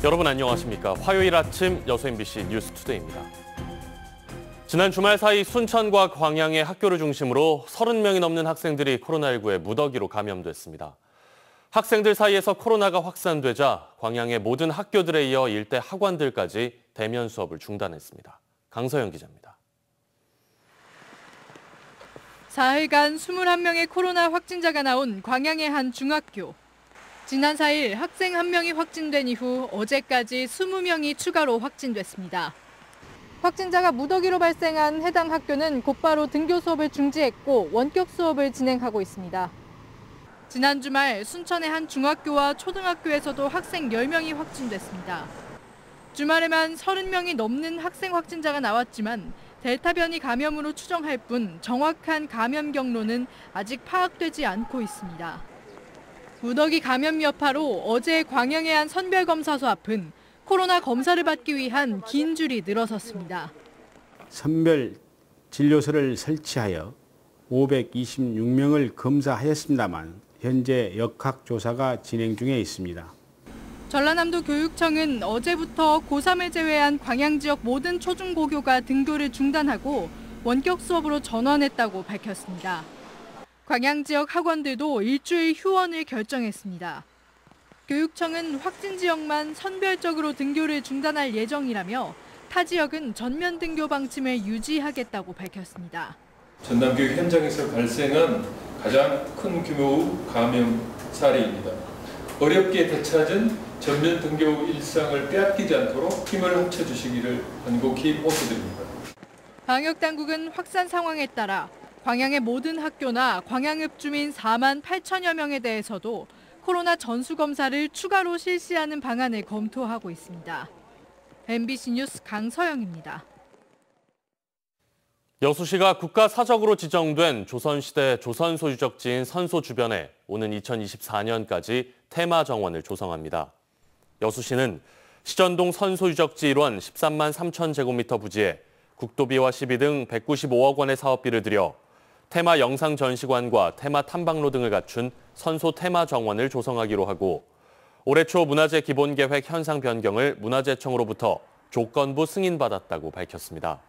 여러분 안녕하십니까? 화요일 아침 여수 MBC 뉴스투데이입니다. 지난 주말 사이 순천과 광양의 학교를 중심으로 30명이 넘는 학생들이 코로나19에 무더기로 감염됐습니다. 학생들 사이에서 코로나가 확산되자 광양의 모든 학교들에 이어 일대 학원들까지 대면 수업을 중단했습니다. 강서영 기자입니다. 4일간 21명의 코로나 확진자가 나온 광양의 한 중학교. 지난 4일 학생 1명이 확진된 이후 어제까지 20명이 추가로 확진됐습니다. 확진자가 무더기로 발생한 해당 학교는 곧바로 등교 수업을 중지했고 원격 수업을 진행하고 있습니다. 지난 주말 순천의 한 중학교와 초등학교에서도 학생 10명이 확진됐습니다. 주말에만 30명이 넘는 학생 확진자가 나왔지만 델타 변이 감염으로 추정할 뿐 정확한 감염 경로는 아직 파악되지 않고 있습니다. 무더기 감염 여파로 어제 광양의 한 선별검사소 앞은 코로나 검사를 받기 위한 긴 줄이 늘어섰습니다. 선별 진료소를 설치하여 526명을 검사하였습니다만 현재 역학조사가 진행 중에 있습니다. 전라남도 교육청은 어제부터 고3을 제외한 광양 지역 모든 초중고교가 등교를 중단하고 원격 수업으로 전환했다고 밝혔습니다. 광양 지역 학원들도 일주일 휴원을 결정했습니다. 교육청은 확진 지역만 선별적으로 등교를 중단할 예정이라며 타 지역은 전면 등교 방침을 유지하겠다고 밝혔습니다. 전남교육 현장에서 발생한 가장 큰 규모의 감염 사례입니다. 어렵게 되찾은 전면 등교 일상을 빼앗기지 않도록 힘을 합쳐주시기를 간곡히 호소드립니다. 방역당국은 확산 상황에 따라 광양의 모든 학교나 광양읍 주민 4만 8천여 명에 대해서도 코로나 전수검사를 추가로 실시하는 방안을 검토하고 있습니다. MBC 뉴스 강서영입니다. 여수시가 국가사적으로 지정된 조선시대 조선소유적지인 선소 주변에 오는 2024년까지 테마정원을 조성합니다. 여수시는 시전동 선소유적지 일원 13만 3천 제곱미터 부지에 국도비와 시비 등 195억 원의 사업비를 들여 테마 영상 전시관과 테마 탐방로 등을 갖춘 선소 테마 정원을 조성하기로 하고 올해 초 문화재 기본계획 현상 변경을 문화재청으로부터 조건부 승인받았다고 밝혔습니다.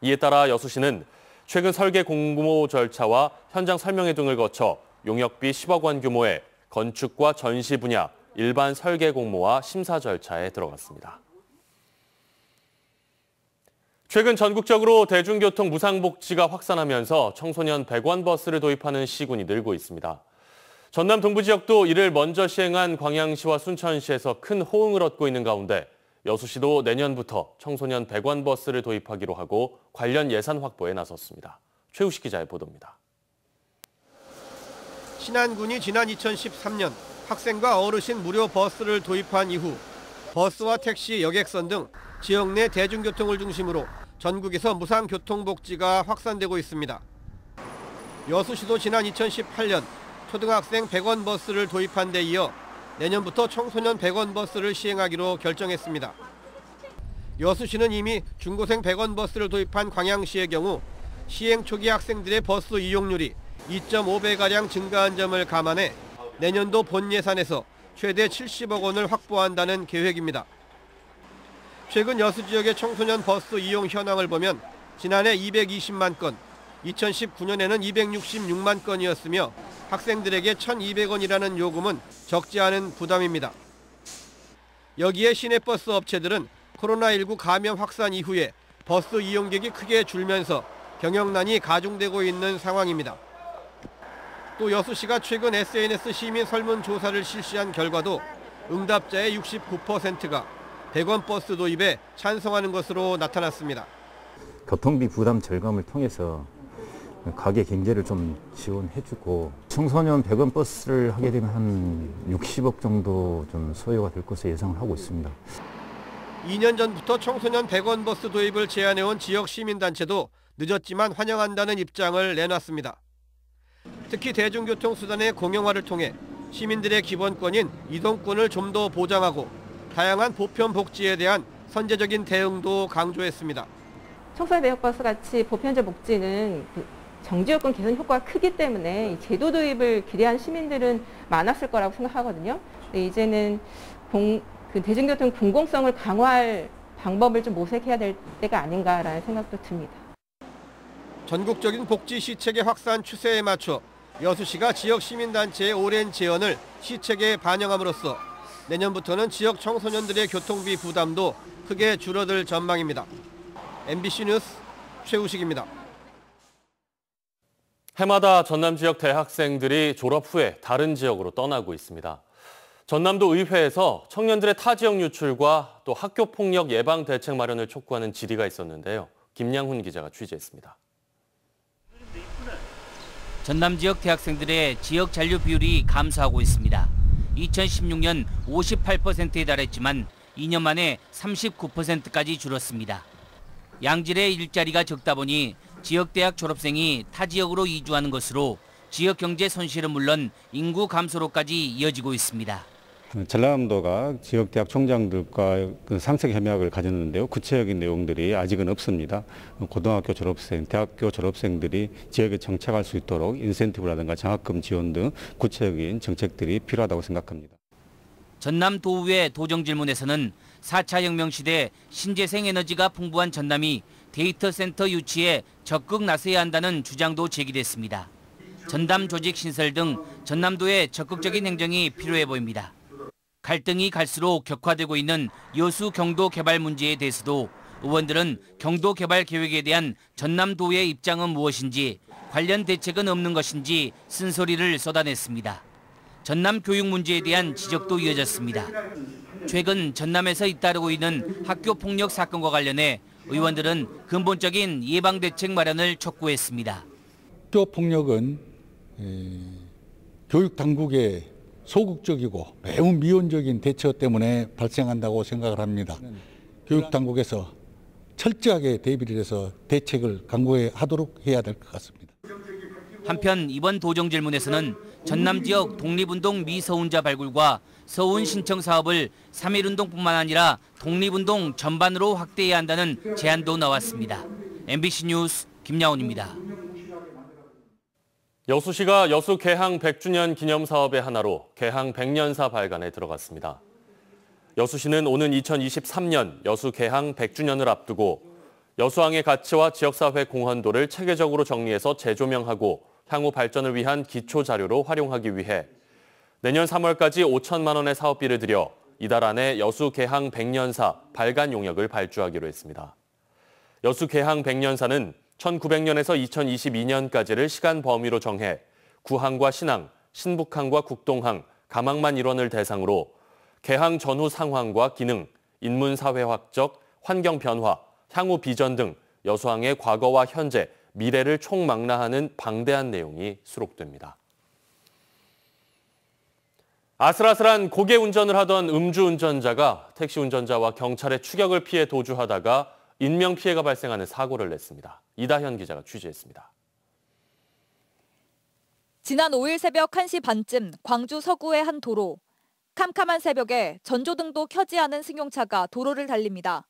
이에 따라 여수시는 최근 설계 공모 절차와 현장 설명회 등을 거쳐 용역비 10억 원 규모의 건축과 전시 분야 일반 설계 공모와 심사 절차에 들어갔습니다. 최근 전국적으로 대중교통 무상복지가 확산하면서 청소년 100원 버스를 도입하는 시군이 늘고 있습니다. 전남 동부 지역도 이를 먼저 시행한 광양시와 순천시에서 큰 호응을 얻고 있는 가운데 여수시도 내년부터 청소년 100원 버스를 도입하기로 하고 관련 예산 확보에 나섰습니다. 최우식 기자의 보도입니다. 신안군이 지난 2013년 학생과 어르신 무료 버스를 도입한 이후 버스와 택시, 여객선 등 지역 내 대중교통을 중심으로 전국에서 무상교통복지가 확산되고 있습니다. 여수시도 지난 2018년 초등학생 100원 버스를 도입한 데 이어 내년부터 청소년 100원 버스를 시행하기로 결정했습니다. 여수시는 이미 중고생 100원 버스를 도입한 광양시의 경우 시행 초기 학생들의 버스 이용률이 2.5배가량 증가한 점을 감안해 내년도 본 예산에서 최대 70억 원을 확보한다는 계획입니다. 최근 여수 지역의 청소년 버스 이용 현황을 보면 지난해 220만 건, 2019년에는 266만 건이었으며 학생들에게 1,200원이라는 요금은 적지 않은 부담입니다. 여기에 시내버스 업체들은 코로나19 감염 확산 이후에 버스 이용객이 크게 줄면서 경영난이 가중되고 있는 상황입니다. 또 여수시가 최근 SNS 시민 설문조사를 실시한 결과도 응답자의 69%가 100원 버스 도입에 찬성하는 것으로 나타났습니다. 교통비 부담 절감을 통해서 가게 경제를 좀 지원해주고 청소년 100원 버스를 하게 되면 한 60억 정도 좀 소요가 될 것으로 예상을 하고 있습니다. 2년 전부터 청소년 100원 버스 도입을 제안해온 지역 시민단체도 늦었지만 환영한다는 입장을 내놨습니다. 특히 대중교통 수단의 공영화를 통해 시민들의 기본권인 이동권을 좀 더 보장하고 다양한 보편 복지에 대한 선제적인 대응도 강조했습니다. 청소년 배역버스 같이 보편적 복지는 정지요건 개선 효과가 크기 때문에 제도 도입을 기대한 시민들은 많았을 거라고 생각하거든요. 이제는 그 대중교통 공공성을 강화할 방법을 좀 모색해야 될 때가 아닌가라는 생각도 듭니다. 전국적인 복지 시책의 확산 추세에 맞춰 여수시가 지역 시민단체의 오랜 제언을 시책에 반영함으로써 내년부터는 지역 청소년들의 교통비 부담도 크게 줄어들 전망입니다. MBC 뉴스 최우식입니다. 해마다 전남 지역 대학생들이 졸업 후에 다른 지역으로 떠나고 있습니다. 전남도 의회에서 청년들의 타 지역 유출과 또 학교 폭력 예방 대책 마련을 촉구하는 질의가 있었는데요. 김양훈 기자가 취재했습니다. 전남 지역 대학생들의 지역 잔류 비율이 감소하고 있습니다. 2016년 58%에 달했지만 2년 만에 39%까지 줄었습니다. 양질의 일자리가 적다 보니 지역대학 졸업생이 타 지역으로 이주하는 것으로 지역 경제 손실은 물론 인구 감소로까지 이어지고 있습니다. 전남도가 지역대학 총장들과 상생 협약을 가졌는데요. 구체적인 내용들이 아직은 없습니다. 고등학교 졸업생, 대학교 졸업생들이 지역에 정착할 수 있도록 인센티브라든가 장학금 지원 등 구체적인 정책들이 필요하다고 생각합니다. 전남도의회 도정질문에서는 4차 혁명 시대 신재생 에너지가 풍부한 전남이 데이터 센터 유치에 적극 나서야 한다는 주장도 제기됐습니다. 전담 조직 신설 등 전남도의 적극적인 행정이 필요해 보입니다. 갈등이 갈수록 격화되고 있는 여수 경도 개발 문제에 대해서도 의원들은 경도 개발 계획에 대한 전남도의 입장은 무엇인지, 관련 대책은 없는 것인지 쓴소리를 쏟아냈습니다. 전남 교육 문제에 대한 지적도 이어졌습니다. 최근 전남에서 잇따르고 있는 학교 폭력 사건과 관련해 의원들은 근본적인 예방 대책 마련을 촉구했습니다. 학교 폭력은 교육 당국의 소극적이고 매우 미온적인 대처 때문에 발생한다고 생각을 합니다. 교육 당국에서 철저하게 대비를 해서 대책을 강구하도록 해야 될 것 같습니다. 한편 이번 도정 질문에서는 전남 지역 독립운동 미서운자 발굴과 서운 신청 사업을 3.1운동뿐만 아니라 독립운동 전반으로 확대해야 한다는 제안도 나왔습니다. MBC 뉴스 김야훈입니다. 여수시가 여수 개항 100주년 기념 사업의 하나로 개항 100년사 발간에 들어갔습니다. 여수시는 오는 2023년 여수 개항 100주년을 앞두고 여수항의 가치와 지역사회 공헌도를 체계적으로 정리해서 재조명하고 향후 발전을 위한 기초 자료로 활용하기 위해 내년 3월까지 5천만 원의 사업비를 들여 이달 안에 여수 개항 100년사 발간 용역을 발주하기로 했습니다. 여수 개항 100년사는 1900년에서 2022년까지를 시간 범위로 정해 구항과 신항, 신북항과 국동항, 가망만 일원을 대상으로 개항 전후 상황과 기능, 인문사회 확적, 환경 변화, 향후 비전 등 여수항의 과거와 현재, 미래를 총망라하는 방대한 내용이 수록됩니다. 아슬아슬한 고개 운전을 하던 음주운전자가 택시 운전자와 경찰의 추격을 피해 도주하다가 인명피해가 발생하는 사고를 냈습니다. 이다현 기자가 취재했습니다. 지난 5일 새벽 1시 반쯤 광주 서구의 한 도로. 캄캄한 새벽에 전조등도 켜지 않은 승용차가 도로를 달립니다.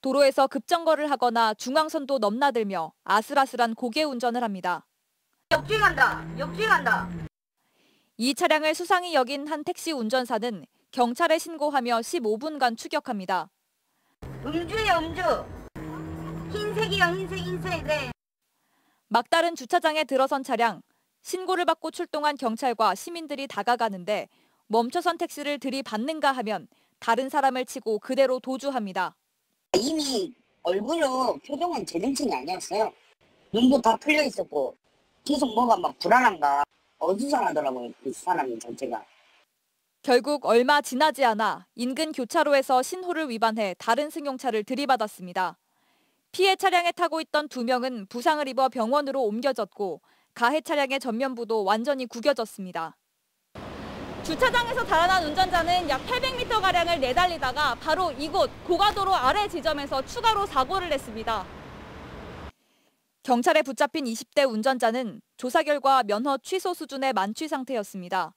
도로에서 급정거를 하거나 중앙선도 넘나들며 아슬아슬한 고개 운전을 합니다. 역주행한다! 역주행한다! 이 차량을 수상히 여긴 한 택시 운전사는 경찰에 신고하며 15분간 추격합니다. 음주예요, 음주! 흰색이요, 흰색, 네. 막다른 주차장에 들어선 차량. 신고를 받고 출동한 경찰과 시민들이 다가가는데 멈춰선 택시를 들이받는가 하면 다른 사람을 치고 그대로 도주합니다. 이미 얼굴로 표정은 제정신이 아니었어요. 눈도 다 풀려 있었고 계속 뭐가 막 불안한가 어수선하더라고요, 그 사람 자체가. 결국 얼마 지나지 않아 인근 교차로에서 신호를 위반해 다른 승용차를 들이받았습니다. 피해 차량에 타고 있던 2명은 부상을 입어 병원으로 옮겨졌고 가해 차량의 전면부도 완전히 구겨졌습니다. 주차장에서 달아난 운전자는 약 800m가량을 내달리다가 바로 이곳 고가도로 아래 지점에서 추가로 사고를 냈습니다. 경찰에 붙잡힌 20대 운전자는 조사 결과 면허 취소 수준의 만취 상태였습니다.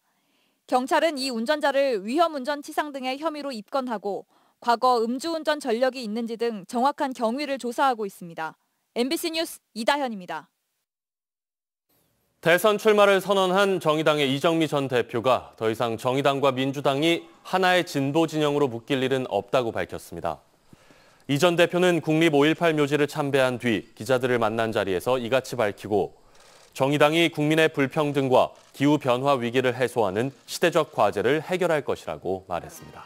경찰은 이 운전자를 위험운전치상 등의 혐의로 입건하고 과거 음주운전 전력이 있는지 등 정확한 경위를 조사하고 있습니다. MBC 뉴스 이다현입니다. 대선 출마를 선언한 정의당의 이정미 전 대표가 더 이상 정의당과 민주당이 하나의 진보 진영으로 묶일 일은 없다고 밝혔습니다. 이 전 대표는 국립 5.18 묘지를 참배한 뒤 기자들을 만난 자리에서 이같이 밝히고 정의당이 국민의 불평등과 기후변화 위기를 해소하는 시대적 과제를 해결할 것이라고 말했습니다.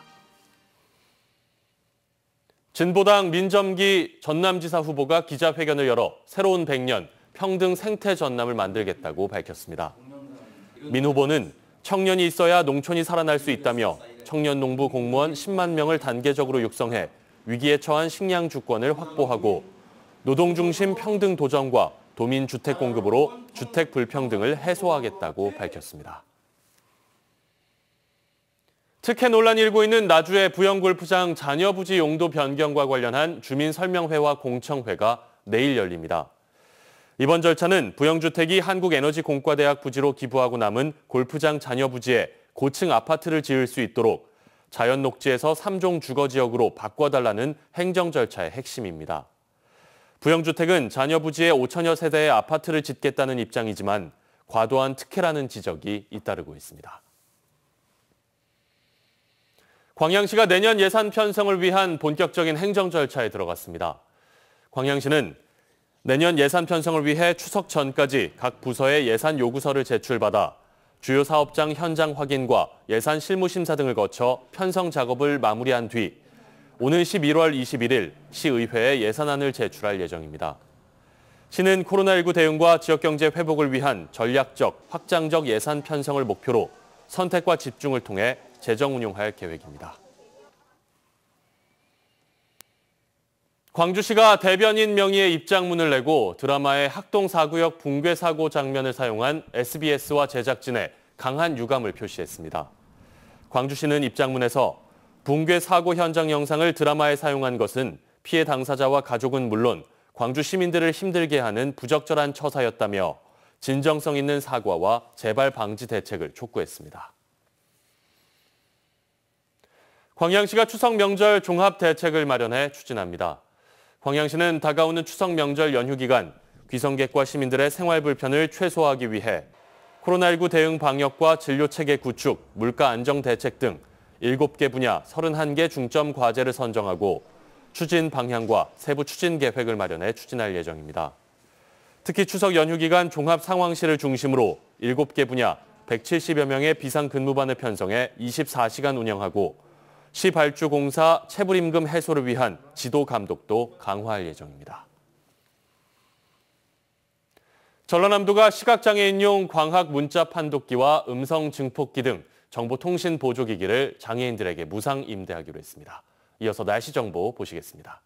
진보당 민점기 전남지사 후보가 기자회견을 열어 새로운 100년 평등 생태 전남을 만들겠다고 밝혔습니다. 민 후보는 청년이 있어야 농촌이 살아날 수 있다며 청년 농부 공무원 10만 명을 단계적으로 육성해 위기에 처한 식량 주권을 확보하고 노동 중심 평등 도전과 도민 주택 공급으로 주택 불평등을 해소하겠다고 밝혔습니다. 특혜 논란이 일고 있는 나주의 부영골프장 잔여 부지 용도 변경과 관련한 주민 설명회와 공청회가 내일 열립니다. 이번 절차는 부영주택이 한국에너지공과대학 부지로 기부하고 남은 골프장 잔여 부지에 고층 아파트를 지을 수 있도록 자연 녹지에서 3종 주거지역으로 바꿔달라는 행정 절차의 핵심입니다. 부영주택은 잔여 부지에 5천여 세대의 아파트를 짓겠다는 입장이지만 과도한 특혜라는 지적이 잇따르고 있습니다. 광양시가 내년 예산 편성을 위한 본격적인 행정 절차에 들어갔습니다. 광양시는 내년 예산 편성을 위해 추석 전까지 각 부서에 예산 요구서를 제출받아 주요 사업장 현장 확인과 예산 실무 심사 등을 거쳐 편성 작업을 마무리한 뒤 오는 11월 21일 시의회에 예산안을 제출할 예정입니다. 시는 코로나19 대응과 지역경제 회복을 위한 전략적, 확장적 예산 편성을 목표로 선택과 집중을 통해 재정 운용할 계획입니다. 광주시가 대변인 명의의 입장문을 내고 드라마의 학동사구역 붕괴 사고 장면을 사용한 SBS와 제작진에 강한 유감을 표시했습니다. 광주시는 입장문에서 붕괴 사고 현장 영상을 드라마에 사용한 것은 피해 당사자와 가족은 물론 광주 시민들을 힘들게 하는 부적절한 처사였다며 진정성 있는 사과와 재발 방지 대책을 촉구했습니다. 광양시가 추석 명절 종합 대책을 마련해 추진합니다. 광양시는 다가오는 추석 명절 연휴 기간 귀성객과 시민들의 생활 불편을 최소화하기 위해 코로나19 대응 방역과 진료체계 구축, 물가 안정 대책 등 7개 분야 31개 중점 과제를 선정하고 추진 방향과 세부 추진 계획을 마련해 추진할 예정입니다. 특히 추석 연휴 기간 종합 상황실을 중심으로 7개 분야 170여 명의 비상근무반을 편성해 24시간 운영하고 시 발주 공사 체불임금 해소를 위한 지도 감독도 강화할 예정입니다. 전라남도가 시각장애인용 광학 문자 판독기와 음성 증폭기 등 정보통신 보조기기를 장애인들에게 무상 임대하기로 했습니다. 이어서 날씨 정보 보시겠습니다.